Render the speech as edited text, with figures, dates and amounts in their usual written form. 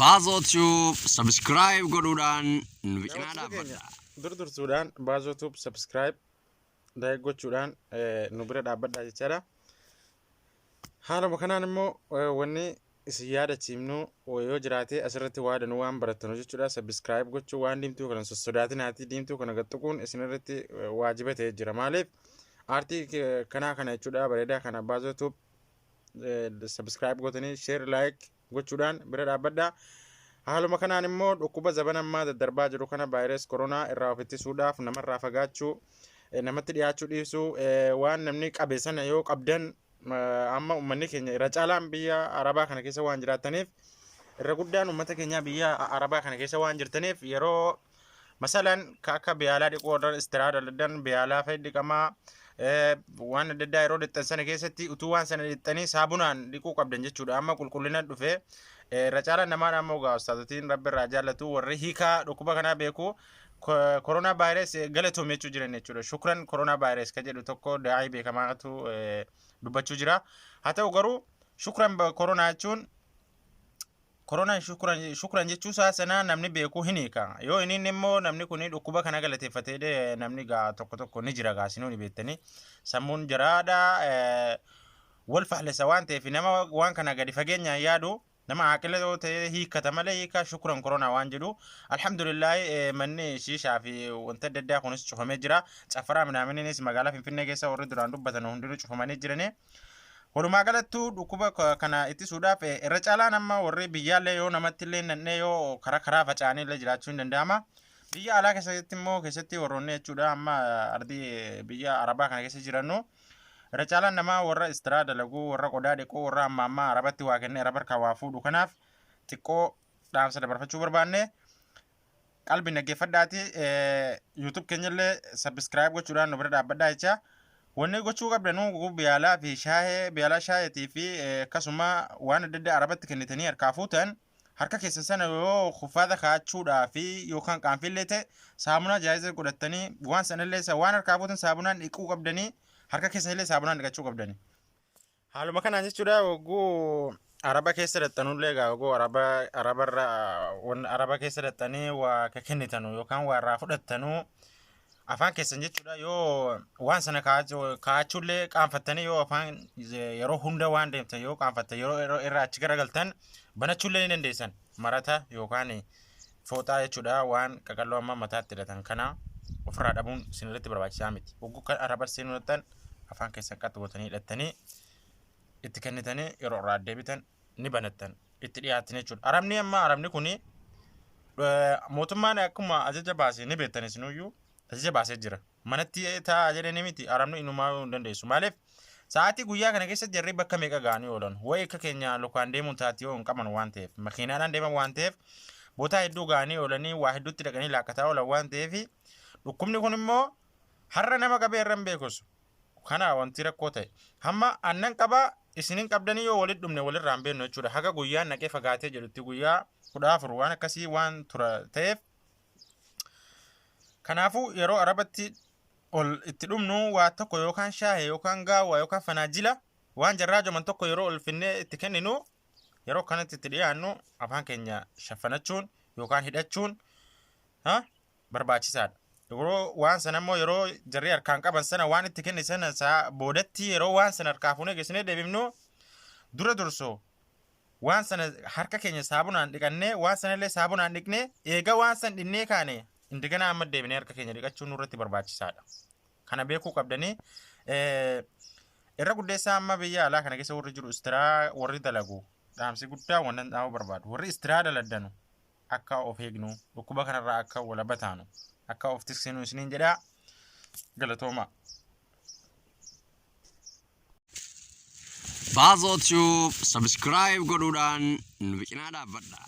Baazootu subscribe godhuudhaan nu cinaa dhaabbadha. Dursuudhaan baazootu subscribe gochuudhaan nu bira dhaabbadha jechaadha. Haaluma kanaan immoo wanni isin yaadachiifnu yoo jiraate asirratti waadanuu waan barattanu jechuudha. Subscribe gochuu waan diimtuu kana sosodaatinaati diimtuu kana gaxxuquun isinirratti waajiba ta'ee jira. Maaliif aartii kana jechuudha bareedaa kana baazootu subscribe gootanii share like gochuudhaan bira dhaabbadha. Haaluma kanaan immoo dhukkuba zabana ammaa daddarbaa jiru kana vaayirasii koronaa irraa of ittisuudhaaf namarraa fagaachuu namatti dhiyaachuu dhiisuu waan namni qabe sana yoo qabdan amma uummanni keenya irra caalaan biyya arabaa kana keessa waan jiraataniif irra guddaan uummata keenya biyya arabaa kana keessa waan jirtaniif yeroo masalan akka biyaalaa dhiquu warra istiraada daddan biyaalaa fa'i dhiqamaa waan adda addaa yeroo dhixxan sana keessatti utuu waan sana dhixxanii saabunaan dhiquu qabdan jechuudha. Amma qulqullina dhufee irra caalaan namaadha ammoo gaa ustaazotiin rabbi irraa jaallatu warri hiikaa dhukkuba kanaa beeku koronaa vaayirasii galatoomee jechuu jiran jechuudha. Shukran koronaa vaayirasii ka jedhu tokko daa'ii beekamaatu dubbachuu jira. Haa ta'u garuu shukran koronaa jechuun koronaan shukran jechuu isaa sana namni beekuu hin hiika. Yoo inni immoo namni kun dhukkuba kana galateeffatee namni gaa tokko ni jira gaasinoon beektanii sammuun jiraadha wal faallisa waan ta'eef nama waan kana gadi fageenyaan yaadu nama aqila yoo ta'e hiikata malee hiika shukran koronaa waan jedhu alhamdulillah manni shiishaa fi wanta adda addaa kunis cufamee jira. Cafaraa minaaminiinis magaalaa Finfinnee keessa warri duraan dubbatan hundinuu cufamanii jiranii. Walumaa galattuu dhukkuba kana ittisuudhaaf irra caalaan amma warri biyyaallee yoo namatti illee nannee yoo karaa faca'anii illee jiraachuu hin danda'ama. Biyya alaa keessatti immoo keessatti warroonni jechuudha amma ardii biyya arabaa kana keessa jirannu irra caalaan nama warra istiraa dalaguu warra qodaa dhiquu warra amma arabatti waa kennee araba harkaa waa fuudhu kanaaf xiqqoo dhaamsa dabarfachuu barbaanne qalbii naggeeffadhaati YouTube keenyallee subscribe gochuudhaan nu bira dhaabbadhaa jecha. Wanni gochuu qabdanuu biyaalaa fi biyaalaa shaayetii fi akkasuma waan adda addaa arabatti kennitanii harkaa fuutan harka keessan sana yoo kuffaata kaa'achuudhaa fi yookaan qaanfillee ta'e saamunaa jaayiza godhatanii waan sanallee waan harkaa fuutan saamunaan dhiquu qabdanii harka keessanillee saamunaan dhiqachuu qabdanii. Haaluma kanaan jechuudha wagguu araba keessa dhaxxanullee egaa wagguu araba keessa dhaxxanii waa kennitanu yookaan waa irraa fudhattanuu afaan keessan jechuudha yoo waan sana kaa'achuullee qaanfattanii yoo afaan yeroo hunda waan deemtan yoo qaanfattan yeroo irraa achi garagaltan banachuullee ni dandeessan marata yookaan fooxaa jechuudha waan qaqalloo amma mataatti hidhatan kana ofirraa dhabuun isinirratti barbaachisaa miti. Wagguu kan araba seenuu dhaqxan afaan keessan qaxxu gootanii hidhattanii itti kennitanii yeroo irraa deebitan ni banattan itti dhiyaatan jechuudha. Arabni kuni mootummaan akkuma ajaja baasee ni beektan isinuyyuu ajaja baasee jira. Manatti taa'aa jedhanii miti arabni inumaa hin dandeessu. Maaliif sa'aatii guyyaa kana keessatti jarri bakka meeqa ga'anii oolan wayi akka keenya lukaan deemuun taati yoo hin qaban waan ta'eef makiinaadhaan deeman waan ta'eef bootaa hedduu ga'anii oolanii waa hedduutti dhaqanii laakkataa oolan waan ta'eef dhukkubni kun immoo har'a nama qabee irra hin beekus. Kana wanti rakkoo ta'e hamma annan qabaa isinin qabdanii yoo walitti dhumne walirraa hin beeknu jechuudha. Haga guyyaan naqee fagaatee jedhutti guyyaa 14 waan akkasii waan tura ta'eef kanaafuu yeroo arabatti ol itti dhumnu waa tokko yookaan shaahee yookaan gaawwaa yookaan fanaajila waan jarraa joman tokko yeroo ol finnee itti kenninu yeroo kanatti itti dhiyaannu afaan keenya shaffanachuun yookaan hidhachuun barbaachisaadha. Yeroo waan sana immoo yeroo jarri harkaan qaban sana waan itti kenni sana boodatti yeroo waan sana harkaa fuunee geessinee deebifnu dura dursoo waan sana harka keenya saabunaan dhiqannee waan sanallee saabunaan dhiqnee eega waan san dhinnee kaane indigana amma deebinee harka keenya dhiqachuun nurratti barbaachisaadha. Kana beekuu qabdanii irra guddeessaa amma biyya alaa kana keessa warri jiru istiraa warri dalagu dhaamsi guddaa wannan dhaamuu barbaadu. Warri istiraa daladdanu akka of eegnu dhukkuba kanarraa akka walaba taanu akka of tiksinu isiniin jedhaa galatooma. Baazootu subscribe godhuudhaan nu cinaa dhaabbadha.